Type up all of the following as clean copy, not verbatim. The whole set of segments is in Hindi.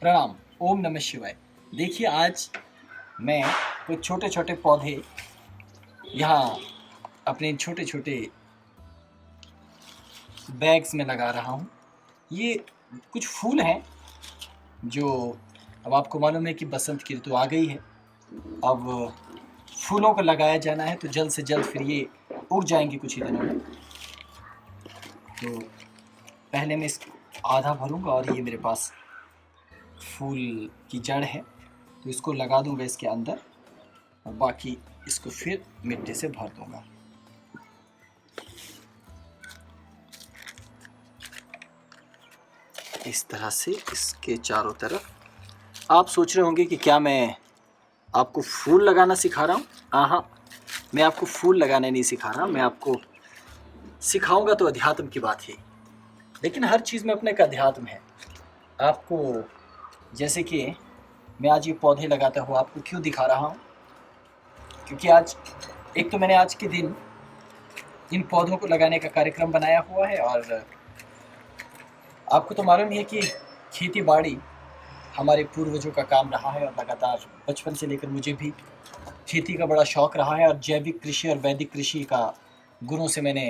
प्रणाम। ओम नमः शिवाय। देखिए, आज मैं कुछ छोटे छोटे पौधे यहाँ अपने छोटे छोटे बैग्स में लगा रहा हूँ। ये कुछ फूल हैं जो, अब आपको मालूम है कि बसंत की ऋतु आ गई है। अब फूलों को लगाया जाना है तो जल्द से जल्द फिर ये उग जाएंगे कुछ ही दिनों में। तो पहले मैं इस आधा भरूंगा और ये मेरे पास फूल की जड़ है तो इसको लगा दूंगा इसके अंदर और बाकी इसको फिर मिट्टी से भर दूंगा। इस तरह से इसके चारों तरफ। आप सोच रहे होंगे कि क्या मैं आपको फूल लगाना सिखा रहा हूँ? हाँ, मैं आपको फूल लगाना नहीं सिखा रहा, मैं आपको सिखाऊंगा तो अध्यात्म की बात है। लेकिन हर चीज़ में अपने का अध्यात्म है। आपको जैसे कि मैं आज ये पौधे लगाता हुआ आपको क्यों दिखा रहा हूँ, क्योंकि आज एक तो मैंने आज के दिन इन पौधों को लगाने का कार्यक्रम बनाया हुआ है और आपको तो मालूम ही है कि खेती बाड़ी हमारे पूर्वजों का काम रहा है और लगातार बचपन से लेकर मुझे भी खेती का बड़ा शौक रहा है और जैविक कृषि और वैदिक कृषि का गुरुओं से मैंने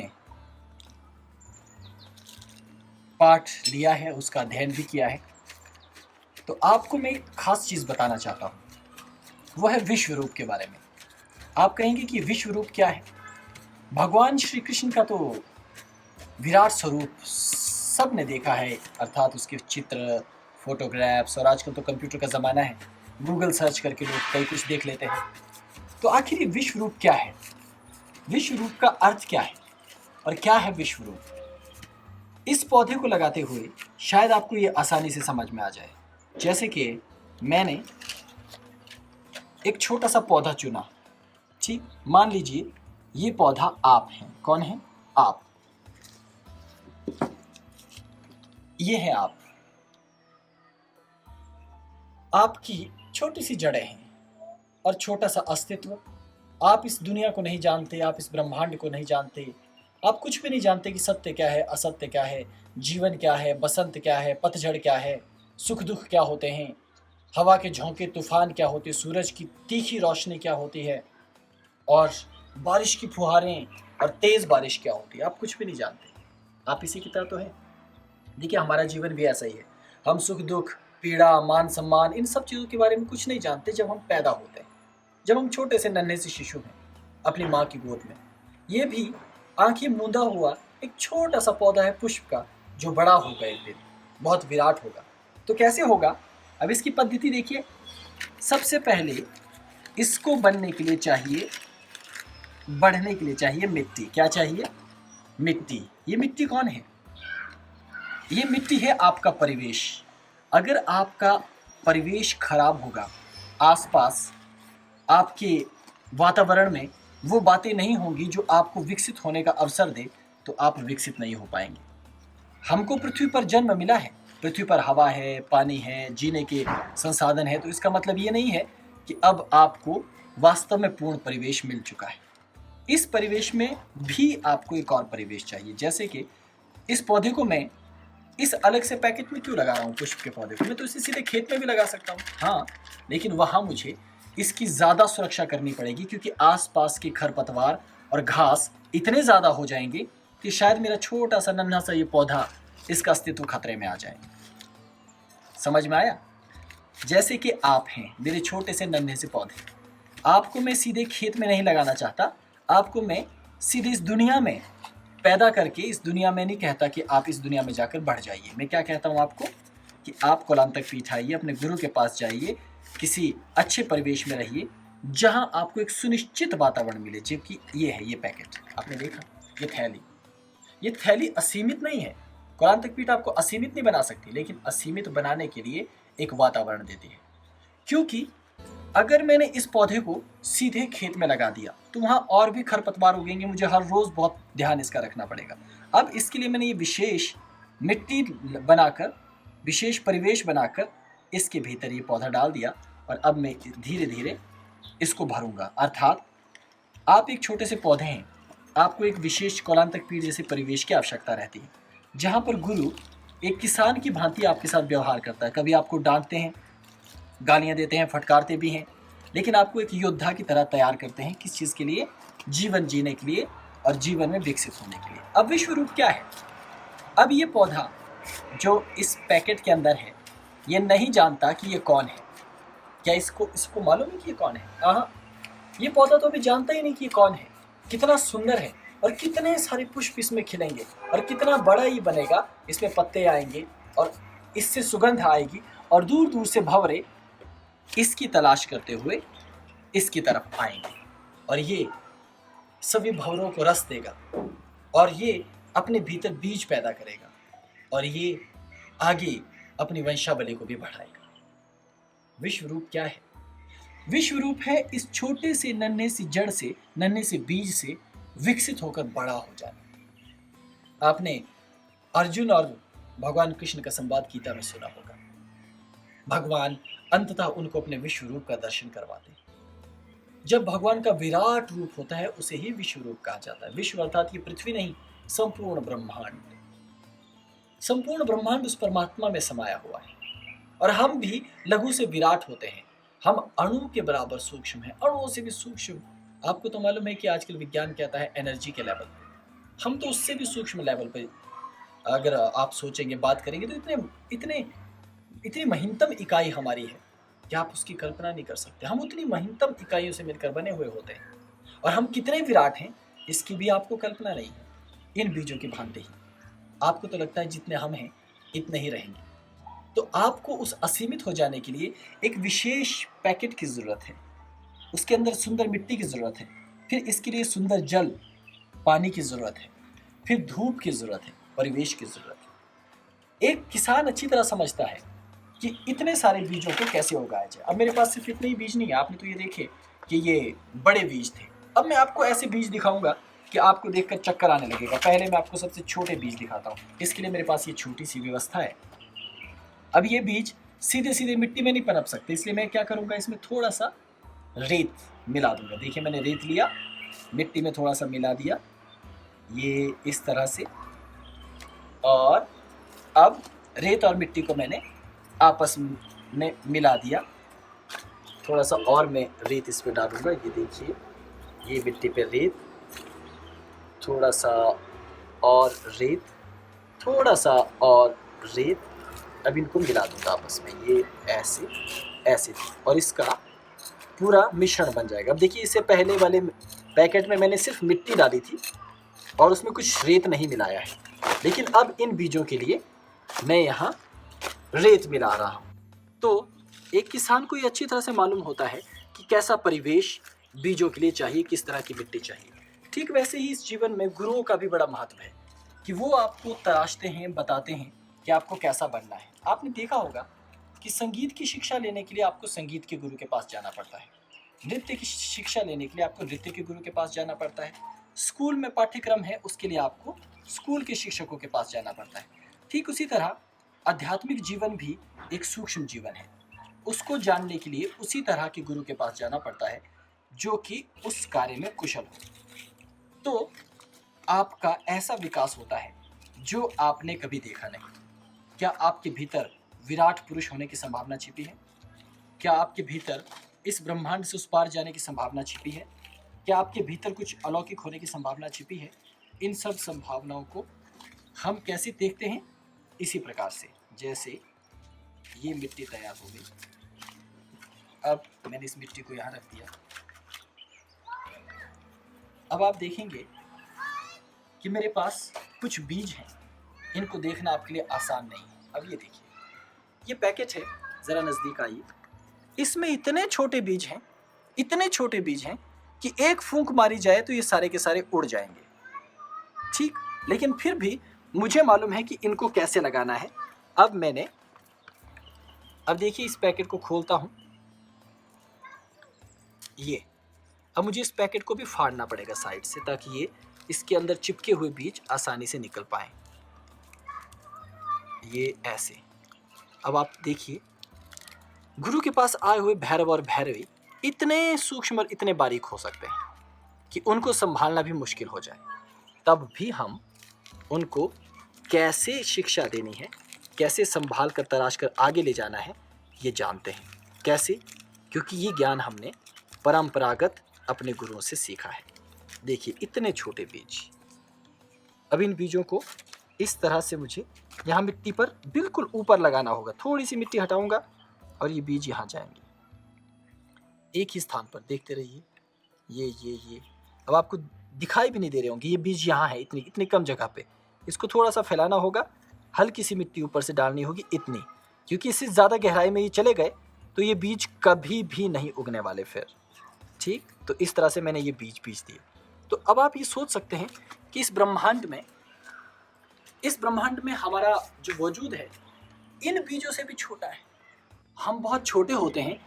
पाठ लिया है, उसका अध्ययन भी किया है। तो आपको मैं एक खास चीज़ बताना चाहता हूँ, वह है विश्व रूप के बारे में। आप कहेंगे कि विश्व रूप क्या है? भगवान श्री कृष्ण का तो विराट स्वरूप सब ने देखा है, अर्थात उसके चित्र, फोटोग्राफ्स, और आजकल तो कंप्यूटर का ज़माना है, गूगल सर्च करके लोग कई कुछ देख लेते हैं। तो आखिर ये विश्व रूप क्या है? विश्व रूप का अर्थ क्या है और क्या है विश्व रूप? इस पौधे को लगाते हुए शायद आपको ये आसानी से समझ में आ जाए। जैसे कि मैंने एक छोटा सा पौधा चुना, ठीक, मान लीजिए ये पौधा आप हैं। कौन है? आप। ये है आप। आपकी छोटी सी जड़ें हैं और छोटा सा अस्तित्व। आप इस दुनिया को नहीं जानते, आप इस ब्रह्मांड को नहीं जानते, आप कुछ भी नहीं जानते कि सत्य क्या है, असत्य क्या है, जीवन क्या है, बसंत क्या है, पतझड़ क्या है, सुख दुख क्या होते हैं, हवा के झोंके तूफान क्या होते, सूरज की तीखी रोशनी क्या होती है और बारिश की फुहारें और तेज बारिश क्या होती है। आप कुछ भी नहीं जानते, आप इसी की तरह तो है। देखिए, हमारा जीवन भी ऐसा ही है। हम सुख दुख, पीड़ा, मान सम्मान, इन सब चीज़ों के बारे में कुछ नहीं जानते जब हम पैदा होते हैं, जब हम छोटे से नन्हे से शिशु हैं अपनी माँ की गोद में। ये भी आंखें मूंदा हुआ एक छोटा सा पौधा है पुष्प का, जो बड़ा होगा एक दिन, बहुत विराट होगा। तो कैसे होगा? अब इसकी पद्धति देखिए। सबसे पहले इसको बनने के लिए चाहिए, बढ़ने के लिए चाहिए मिट्टी। क्या चाहिए? मिट्टी। ये मिट्टी कौन है? ये मिट्टी है आपका परिवेश। अगर आपका परिवेश खराब होगा, आसपास आपके वातावरण में वो बातें नहीं होंगी जो आपको विकसित होने का अवसर दे, तो आप विकसित नहीं हो पाएंगे। हमको पृथ्वी पर जन्म मिला है, पृथ्वी पर हवा है, पानी है, जीने के संसाधन है, तो इसका मतलब ये नहीं है कि अब आपको वास्तव में पूर्ण परिवेश मिल चुका है। इस परिवेश में भी आपको एक और परिवेश चाहिए। जैसे कि इस पौधे को मैं इस अलग से पैकेट में क्यों लगा रहा हूँ? पुष्प के पौधे को मैं तो इसे सीधे खेत में भी लगा सकता हूँ, हाँ, लेकिन वहाँ मुझे इसकी ज़्यादा सुरक्षा करनी पड़ेगी, क्योंकि आसपास के खरपतवार और घास इतने ज़्यादा हो जाएंगे कि शायद मेरा छोटा सा नन्हा सा ये पौधा, इसका अस्तित्व खतरे में आ जाए। समझ में आया? जैसे कि आप हैं मेरे छोटे से नन्हे से पौधे, आपको मैं सीधे खेत में नहीं लगाना चाहता, आपको मैं सीधे इस दुनिया में पैदा करके, इस दुनिया में नहीं कहता कि आप इस दुनिया में जाकर बढ़ जाइए। मैं क्या कहता हूँ आपको कि आप कुलांतक पीठ आइए, अपने गुरु के पास जाइए, किसी अच्छे परिवेश में रहिए जहां आपको एक सुनिश्चित वातावरण मिले। जबकि ये है, ये पैकेट आपने देखा, ये थैली असीमित नहीं है। कुलांतक पीठ आपको असीमित नहीं बना सकती, लेकिन असीमित बनाने के लिए एक वातावरण देती है। क्योंकि अगर मैंने इस पौधे को सीधे खेत में लगा दिया तो वहाँ और भी खरपतवार उगेंगे, मुझे हर रोज़ बहुत ध्यान इसका रखना पड़ेगा। अब इसके लिए मैंने ये विशेष मिट्टी बनाकर, विशेष परिवेश बनाकर इसके भीतर ये पौधा डाल दिया और अब मैं धीरे धीरे इसको भरूंगा। अर्थात आप एक छोटे से पौधे हैं, आपको एक विशेष कोलांतक पीठ जैसे परिवेश की आवश्यकता रहती है, जहाँ पर गुरु एक किसान की भांति आपके साथ व्यवहार करता है। कभी आपको डांटते हैं, गालियां देते हैं, फटकारते भी हैं, लेकिन आपको एक योद्धा की तरह तैयार करते हैं। किस चीज़ के लिए? जीवन जीने के लिए और जीवन में विकसित होने के लिए। अब विश्व रूप क्या है? अब ये पौधा जो इस पैकेट के अंदर है, ये नहीं जानता कि ये कौन है। क्या इसको मालूम है कि ये कौन है? हाँ, ये पौधा तो अभी जानता ही नहीं कि ये कौन है। कितना सुंदर है और कितने सारे पुष्प इसमें खिलेंगे और कितना बड़ा ये बनेगा, इसमें पत्ते आएंगे और इससे सुगंध आएगी और दूर दूर से भंवरे इसकी तलाश करते हुए इसकी तरफ आएंगे और ये सभी भंवरों को रस देगा और ये अपने भीतर बीज पैदा करेगा और ये आगे अपनी वंशावली को भी बढ़ाएगा। विश्व रूप क्या है? विश्व रूप है इस छोटे से नन्हे सी जड़ से, नन्हे से बीज से विकसित होकर बड़ा हो जाना। आपने अर्जुन और भगवान कृष्ण का संवाद गीता में सुना होगा। भगवान अंततः उनको अपने विश्व रूप का दर्शन करवाते हैं। जब भगवान का विराट रूप होता है उसे ही विश्व रूप कहा जाता है। विश्व अर्थात ये पृथ्वी नहीं, संपूर्ण ब्रह्मांड। संपूर्ण ब्रह्मांड उस परमात्मा में समाया हुआ है और हम भी लघु से विराट होते हैं। हम अणु के बराबर सूक्ष्म हैं, अणुओं से भी सूक्ष्म। आपको तो मालूम है कि आजकल विज्ञान कहता है एनर्जी के लेवल पे, हम तो उससे भी सूक्ष्म लेवल पे अगर आप सोचेंगे, बात करेंगे तो इतनी महीनतम इकाई हमारी है कि आप उसकी कल्पना नहीं कर सकते। हम उतनी महीनतम इकाइयों से मिलकर बने हुए होते हैं और हम कितने विराट हैं इसकी भी आपको कल्पना नहीं है। इन बीजों की भांति ही आपको तो लगता है जितने हम हैं इतने ही रहेंगे। तो आपको उस असीमित हो जाने के लिए एक विशेष पैकेट की ज़रूरत है, उसके अंदर सुंदर मिट्टी की ज़रूरत है, फिर इसके लिए सुंदर जल पानी की ज़रूरत है, फिर धूप की ज़रूरत है, परिवेश की ज़रूरत है। एक किसान अच्छी तरह समझता है कि इतने सारे बीजों को कैसे उगाया जाए। अब मेरे पास सिर्फ इतने ही बीज नहीं है, आपने तो ये देखे कि ये बड़े बीज थे। अब मैं आपको ऐसे बीज दिखाऊंगा कि आपको देखकर चक्कर आने लगेगा। पहले मैं आपको सबसे छोटे बीज दिखाता हूँ। इसके लिए मेरे पास ये छोटी सी व्यवस्था है। अब ये बीज सीधे सीधे मिट्टी में नहीं पनप सकते, इसलिए मैं क्या करूँगा, इसमें थोड़ा सा रेत मिला दूंगा। देखिए मैंने रेत लिया, मिट्टी में थोड़ा सा मिला दिया, ये इस तरह से, और अब रेत और मिट्टी को मैंने आपस में मिला दिया। थोड़ा सा और मैं रेत इस पे डालूंगा। ये देखिए, ये मिट्टी पे रेत, थोड़ा सा और रेत, थोड़ा सा और रेत। अब इनको मिला दूंगा आपस में, ये ऐसे ऐसे, और इसका पूरा मिश्रण बन जाएगा। अब देखिए, इससे पहले वाले पैकेट में मैंने सिर्फ मिट्टी डाली थी और उसमें कुछ रेत नहीं मिलाया है, लेकिन अब इन बीजों के लिए मैं यहाँ रेत मिला रहा हूँ। तो एक किसान को ये अच्छी तरह से मालूम होता है कि कैसा परिवेश बीजों के लिए चाहिए, किस तरह की मिट्टी चाहिए। ठीक वैसे ही इस जीवन में गुरुओं का भी बड़ा महत्व है कि वो आपको तराशते हैं, बताते हैं कि आपको कैसा बनना है। आपने देखा होगा कि संगीत की शिक्षा लेने के लिए आपको संगीत के गुरु के पास जाना पड़ता है, नृत्य की शिक्षा लेने के लिए आपको नृत्य के गुरु के पास जाना पड़ता है, स्कूल में पाठ्यक्रम है उसके लिए आपको स्कूल के शिक्षकों के पास जाना पड़ता है। ठीक उसी तरह आध्यात्मिक जीवन भी एक सूक्ष्म जीवन है, उसको जानने के लिए उसी तरह के गुरु के पास जाना पड़ता है जो कि उस कार्य में कुशल हो। तो आपका ऐसा विकास होता है जो आपने कभी देखा नहीं। क्या आपके भीतर विराट पुरुष होने की संभावना छिपी है? क्या आपके भीतर इस ब्रह्मांड से उस पार जाने की संभावना छिपी है? क्या आपके भीतर कुछ अलौकिक होने की संभावना छिपी है? इन सब संभावनाओं को हम कैसे देखते हैं? इसी प्रकार से, जैसे ये मिट्टी तैयार हो गई, अब मैंने इस मिट्टी को यहाँ रख दिया। अब आप देखेंगे कि मेरे पास कुछ बीज हैं, इनको देखना आपके लिए आसान नहीं है। अब ये देखिए, ये पैकेट है, ज़रा नज़दीक आइए। इसमें इतने छोटे बीज हैं, इतने छोटे बीज हैं कि एक फूंक मारी जाए तो ये सारे के सारे उड़ जाएंगे। ठीक, लेकिन फिर भी मुझे मालूम है कि इनको कैसे लगाना है। अब देखिए, इस पैकेट को खोलता हूँ। ये अब मुझे इस पैकेट को भी फाड़ना पड़ेगा साइड से, ताकि ये इसके अंदर चिपके हुए बीज आसानी से निकल पाए। ये ऐसे। अब आप देखिए, गुरु के पास आए हुए भैरव और भैरवी इतने सूक्ष्म और इतने बारीक हो सकते हैं कि उनको संभालना भी मुश्किल हो जाए। तब भी हम उनको कैसे शिक्षा देनी है, कैसे संभाल कर तराश कर आगे ले जाना है ये जानते हैं। कैसे? क्योंकि ये ज्ञान हमने परंपरागत अपने गुरुओं से सीखा है। देखिए इतने छोटे बीज, अब इन बीजों को इस तरह से मुझे यहाँ मिट्टी पर बिल्कुल ऊपर लगाना होगा। थोड़ी सी मिट्टी हटाऊंगा और ये बीज यहाँ जाएंगे एक ही स्थान पर। देखते रहिए, ये अब आपको दिखाई भी नहीं दे रहे होंगे ये बीज यहाँ है, इतनी कम जगह पे। इसको थोड़ा सा फैलाना होगा, हल्की सी मिट्टी ऊपर से डालनी होगी इतनी, क्योंकि इससे ज़्यादा गहराई में ये चले गए तो ये बीज कभी भी नहीं उगने वाले फिर। ठीक, तो इस तरह से मैंने ये बीज दिए। तो अब आप ये सोच सकते हैं कि इस ब्रह्मांड में हमारा जो वजूद है इन बीजों से भी छोटा है। हम बहुत छोटे होते हैं,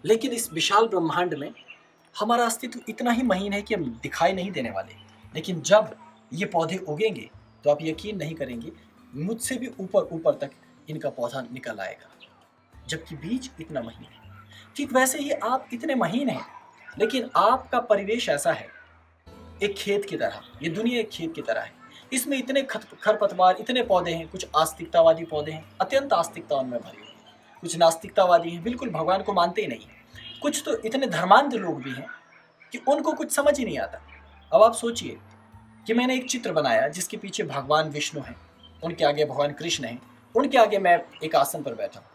लेकिन इस विशाल ब्रह्मांड में हमारा अस्तित्व इतना ही महीन है कि हम दिखाई नहीं देने वाले। लेकिन जब ये पौधे उगेंगे तो आप यकीन नहीं करेंगे, मुझसे भी ऊपर तक इनका पौधा निकल आएगा, जबकि बीज इतना महीन है। ठीक वैसे ही आप इतने महीन हैं, लेकिन आपका परिवेश ऐसा है एक खेत की तरह। ये दुनिया एक खेत की तरह है। इसमें इतने खरपतवार, इतने पौधे हैं। कुछ आस्तिकतावादी पौधे हैं, अत्यंत आस्तिकता उनमें भरी हुई है। कुछ नास्तिकतावादी हैं, बिल्कुल भगवान को मानते ही नहीं। कुछ तो इतने धर्मांध लोग भी हैं कि उनको कुछ समझ ही नहीं आता। अब आप सोचिए कि मैंने एक चित्र बनाया जिसके पीछे भगवान विष्णु हैं, उनके आगे भगवान कृष्ण हैं, उनके आगे मैं एक आसन पर बैठा हूँ।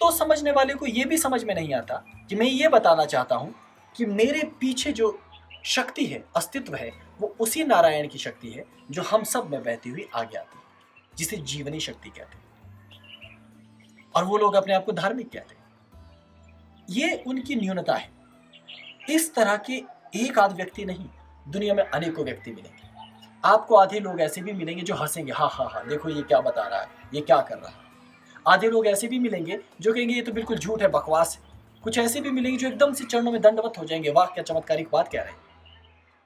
तो समझने वाले को ये भी समझ में नहीं आता कि मैं ये बताना चाहता हूँ कि मेरे पीछे जो शक्ति है, अस्तित्व है, वो उसी नारायण की शक्ति है जो हम सब में बहती हुई आगे आती है, जिसे जीवनी शक्ति कहते हैं। और वो लोग अपने आप को धार्मिक कहते हैं। ये उनकी न्यूनता है। इस तरह के एक आध व्यक्ति नहीं, दुनिया में अनेकों व्यक्ति मिलेंगे। आपको आधे लोग ऐसे भी मिलेंगे जो हंसेंगे, हाँ देखो ये क्या बता रहा है, ये क्या कर रहा है। आधे लोग ऐसे भी मिलेंगे जो कहेंगे ये तो बिल्कुल झूठ है, बकवास है। कुछ ऐसे भी मिलेंगे जो एकदम से चरणों में दंडवत हो जाएंगे, वाह क्या चमत्कारिक बात कह रहे हैं।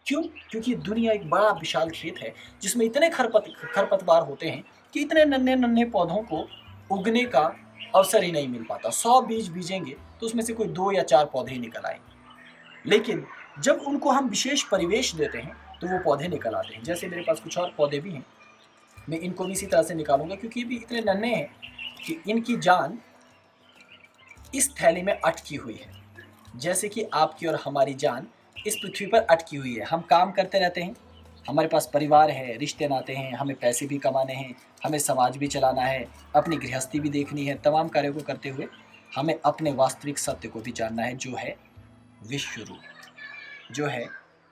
क्यों? क्योंकि दुनिया एक बड़ा विशाल खेत है जिसमें इतने खरपतवार होते हैं कि इतने नन्हे पौधों को उगने का अवसर ही नहीं मिल पाता। 100 बीज बीजेंगे तो उसमें से कोई 2 या 4 पौधे ही निकल आएंगे। लेकिन जब उनको हम विशेष परिवेश देते हैं तो वो पौधे निकल आते हैं। जैसे मेरे पास कुछ और पौधे भी हैं, मैं इनको भी इसी तरह से निकालूंगा, क्योंकि ये भी इतने नन्हे हैं कि इनकी जान इस थैली में अटकी हुई है, जैसे कि आपकी और हमारी जान इस पृथ्वी पर अटकी हुई है। हम काम करते रहते हैं, हमारे पास परिवार है, रिश्ते नाते हैं, हमें पैसे भी कमाने हैं, हमें समाज भी चलाना है, अपनी गृहस्थी भी देखनी है। तमाम कार्यों को करते हुए हमें अपने वास्तविक सत्य को भी जानना है, जो है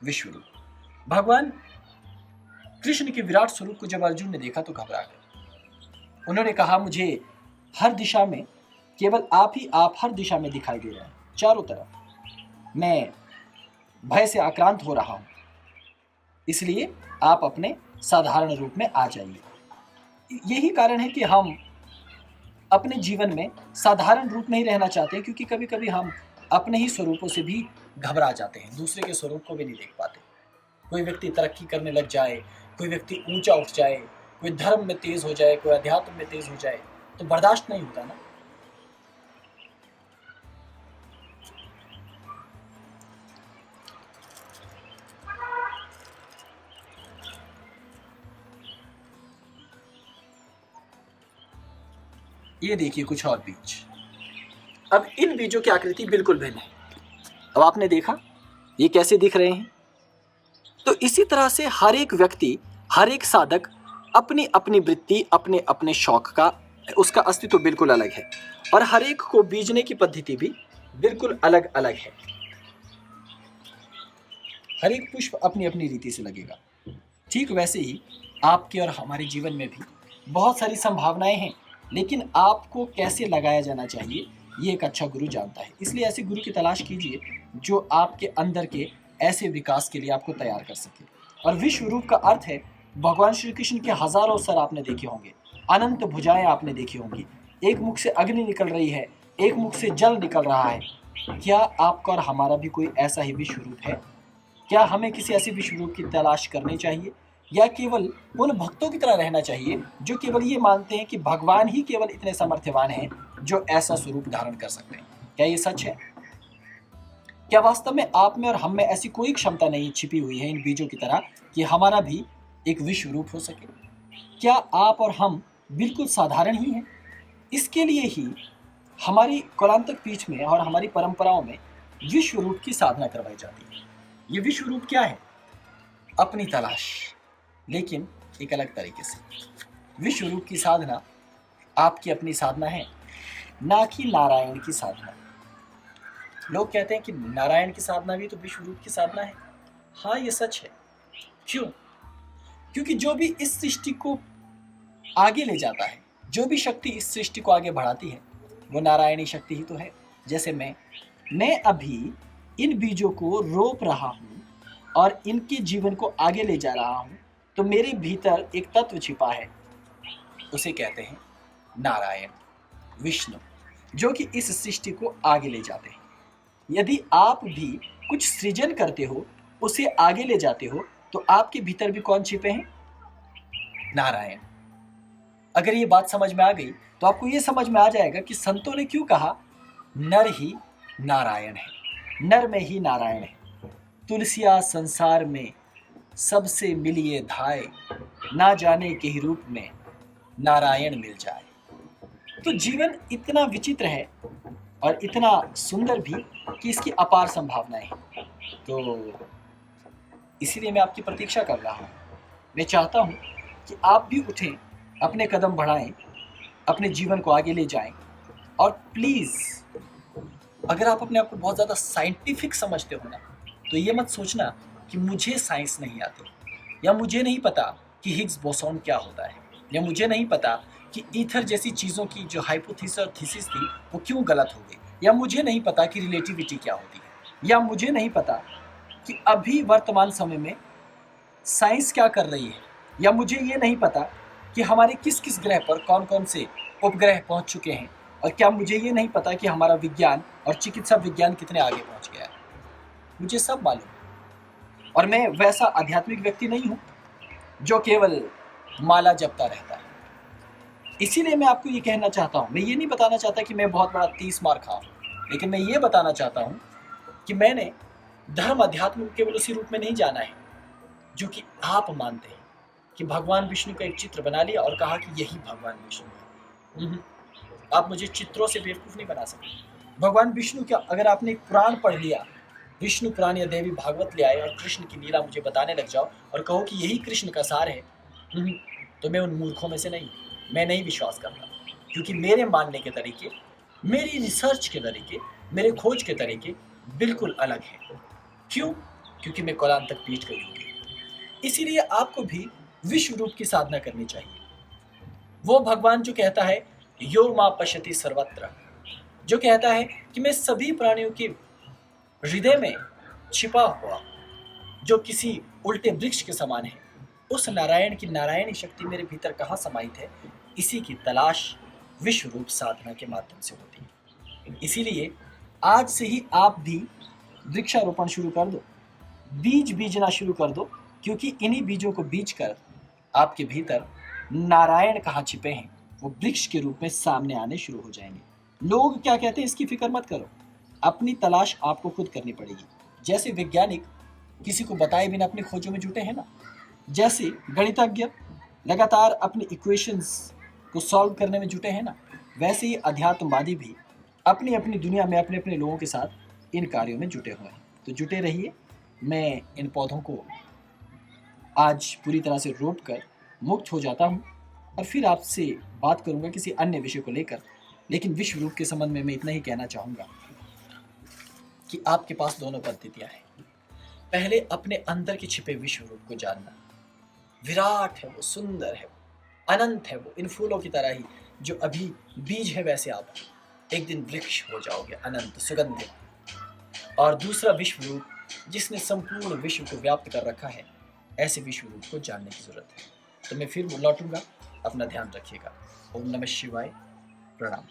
विश्वरूप। भगवान कृष्ण के विराट स्वरूप को जब अर्जुन ने देखा तो घबरा गए। उन्होंने कहा, मुझे हर दिशा में केवल आप हर दिशा में दिखाई दे रहे हैं, चारों तरफ मैं भय से आक्रांत हो रहा हूं, इसलिए आप अपने साधारण रूप में आ जाइए। यही कारण है कि हम अपने जीवन में साधारण रूप में ही रहना चाहते हैं, क्योंकि कभी कभी हम अपने ही स्वरूपों से भी घबरा जाते हैं, दूसरे के स्वरूप को भी नहीं देख पाते। कोई व्यक्ति तरक्की करने लग जाए, कोई व्यक्ति ऊंचा उठ जाए, कोई धर्म में तेज हो जाए, कोई अध्यात्म में तेज हो जाए, तो बर्दाश्त नहीं होता ना। ये देखिए कुछ और बीज। अब इन बीजों की आकृति बिल्कुल भिन्न है। अब आपने देखा ये कैसे दिख रहे हैं। तो इसी तरह से हर एक व्यक्ति, हर एक साधक अपनी अपनी वृत्ति, अपने अपने शौक का, उसका अस्तित्व बिल्कुल अलग है, और हर एक को बीजने की पद्धति भी बिल्कुल अलग अलग है। हर एक पुष्प अपनी अपनी रीति से लगेगा। ठीक वैसे ही आपके और हमारे जीवन में भी बहुत सारी संभावनाएं हैं, लेकिन आपको कैसे लगाया जाना चाहिए ये एक अच्छा गुरु जानता है। इसलिए ऐसे गुरु की तलाश कीजिए जो आपके अंदर के ऐसे विकास के लिए आपको तैयार कर सके। और विश्व रूप का अर्थ है, भगवान श्री कृष्ण के हजारों सर आपने देखे होंगे, अनंत भुजाएं आपने देखी होंगी, एक मुख से अग्नि निकल रही है, एक मुख से जल निकल रहा है। क्या आपका और हमारा भी कोई ऐसा ही विश्व रूप है? क्या हमें किसी ऐसे विश्व रूप की तलाश करनी चाहिए, या केवल उन भक्तों की तरह रहना चाहिए जो केवल ये मानते हैं कि भगवान ही केवल इतने सामर्थ्यवान हैं जो ऐसा स्वरूप धारण कर सकते हैं? क्या ये सच है? क्या वास्तव में आप में और हम में ऐसी कोई क्षमता नहीं छिपी हुई है इन बीजों की तरह कि हमारा भी एक विश्व रूप हो सके? क्या आप और हम बिल्कुल साधारण ही है। इसके लिए ही हमारी कौलांतक पीठ में और हमारी परंपराओं में विश्व रूप की साधना करवाई जाती है। ये विश्व रूप क्या है? अपनी तलाश, लेकिन एक अलग तरीके से। विश्व रूप की साधना आपकी अपनी साधना है, ना कि नारायण की साधना। लोग कहते हैं कि नारायण की साधना भी तो विश्व रूप की साधना है। हाँ, ये सच है। क्यों? क्योंकि जो भी इस सृष्टि को आगे ले जाता है, जो भी शक्ति इस सृष्टि को आगे बढ़ाती है, वो नारायणी शक्ति ही तो है। जैसे मैं अभी इन बीजों को रोप रहा हूँ और इनके जीवन को आगे ले जा रहा हूँ, तो मेरे भीतर एक तत्व छिपा है, उसे कहते हैं नारायण, विष्णु, जो कि इस सृष्टि को आगे ले जाते हैं। यदि आप भी कुछ सृजन करते हो, उसे आगे ले जाते हो, तो आपके भीतर भी कौन छिपे हैं? नारायण। अगर ये बात समझ में आ गई तो आपको ये समझ में आ जाएगा कि संतों ने क्यों कहा नर ही नारायण है, नर में ही नारायण है। तुलसिया संसार में सबसे मिलिए धाय, ना जाने के ही रूप में नारायण मिल जाए। तो जीवन इतना विचित्र है और इतना सुंदर भी कि इसकी अपार संभावनाएं हैं। तो इसीलिए मैं आपकी प्रतीक्षा कर रहा हूँ। मैं चाहता हूँ कि आप भी उठें, अपने कदम बढ़ाएं, अपने जीवन को आगे ले जाएं। और प्लीज़, अगर आप अपने आप को बहुत ज़्यादा साइंटिफिक समझते हो ना, तो ये मत सोचना कि मुझे साइंस नहीं आती, या मुझे नहीं पता कि हिग्स बोसॉन क्या होता है, या मुझे नहीं पता कि ईथर जैसी चीज़ों की जो हाइपोथेसिस और थीसिस थी वो क्यों गलत हो गई, या मुझे नहीं पता कि रिलेटिविटी क्या होती है, या मुझे नहीं पता कि अभी वर्तमान समय में साइंस क्या कर रही है, या मुझे ये नहीं पता कि हमारे किस किस ग्रह पर कौन कौन से उपग्रह पहुंच चुके हैं, और क्या मुझे ये नहीं पता कि हमारा विज्ञान और चिकित्सा विज्ञान कितने आगे पहुंच गया है। मुझे सब मालूम है। और मैं वैसा आध्यात्मिक व्यक्ति नहीं हूं जो केवल माला जपता रहता है। इसीलिए मैं आपको ये कहना चाहता हूं, मैं ये नहीं बताना चाहता कि मैं बहुत बड़ा 30 मार खाऊं, लेकिन मैं ये बताना चाहता हूं कि मैंने धर्म अध्यात्म को केवल उसी रूप में नहीं जाना है जो कि आप मानते हैं, कि भगवान विष्णु का एक चित्र बना लिया और कहा कि यही भगवान विष्णु है। आप मुझे चित्रों से बेवकूफ़ नहीं बना सकते। भगवान विष्णु क्या, अगर आपने एक पुराण पढ़ लिया, विष्णु पुराण या देवी भागवत ले आए और कृष्ण की लीला मुझे बताने लग जाओ और कहो कि यही कृष्ण का सार है, तो मैं उन मूर्खों में से नहीं, मैं नहीं विश्वास करता। क्योंकि मेरे मानने के तरीके, मेरी रिसर्च के तरीके, मेरे खोज के तरीके बिल्कुल अलग हैं। क्यों? क्योंकि मैं कौलांतक पीठ का योगी हूँ। इसीलिए आपको भी विश्व रूप की साधना करनी चाहिए। वो भगवान जो कहता है यो मां पश्यति सर्वत्र, जो कहता है कि मैं सभी प्राणियों के हृदय में छिपा हुआ, जो किसी उल्टे वृक्ष के समान है, उस नारायण की नारायणी शक्ति मेरे भीतर कहाँ समाहित है, इसी की तलाश विश्व रूप साधना के माध्यम से होती है। इसीलिए आज से ही आप भी वृक्षारोपण शुरू कर दो, बीज बीजना शुरू कर दो, क्योंकि इन्हीं बीजों को बीज कर आपके भीतर नारायण कहाँ छिपे हैं वो वृक्ष के रूप में सामने आने शुरू हो जाएंगे। लोग क्या कहते हैं इसकी फिक्र मत करो, अपनी तलाश आपको खुद करनी पड़ेगी। जैसे वैज्ञानिक किसी को बताए बिना अपनी खोजों में जुटे हैं ना, जैसे गणितज्ञ लगातार अपनी इक्वेशंस को सॉल्व करने में जुटे हैं ना, वैसे ही अध्यात्मवादी भी अपनी अपनी दुनिया में अपने अपने लोगों के साथ इन कार्यों में जुटे हुए हैं। तो जुटे रहिए। मैं इन पौधों को आज पूरी तरह से रोप कर मुक्त हो जाता हूँ और फिर आपसे बात करूँगा किसी अन्य विषय को लेकर। लेकिन विश्व रूप के संबंध में मैं इतना ही कहना चाहूँगा कि आपके पास दोनों पद्धतियाँ हैं। पहले अपने अंदर के छिपे विश्व रूप को जानना। विराट है वो, सुंदर है वो, अनंत है वो, इन फूलों की तरह ही जो अभी बीज है वैसे आप एक दिन वृक्ष हो जाओगे, अनंत सुगंधित। और दूसरा विश्व रूप जिसने संपूर्ण विश्व को व्याप्त कर रखा है, ऐसे विश्व रूप को जानने की जरूरत है। तो मैं फिर लौटूंगा, अपना ध्यान रखिएगा। ओम नमः शिवाय, प्रणाम।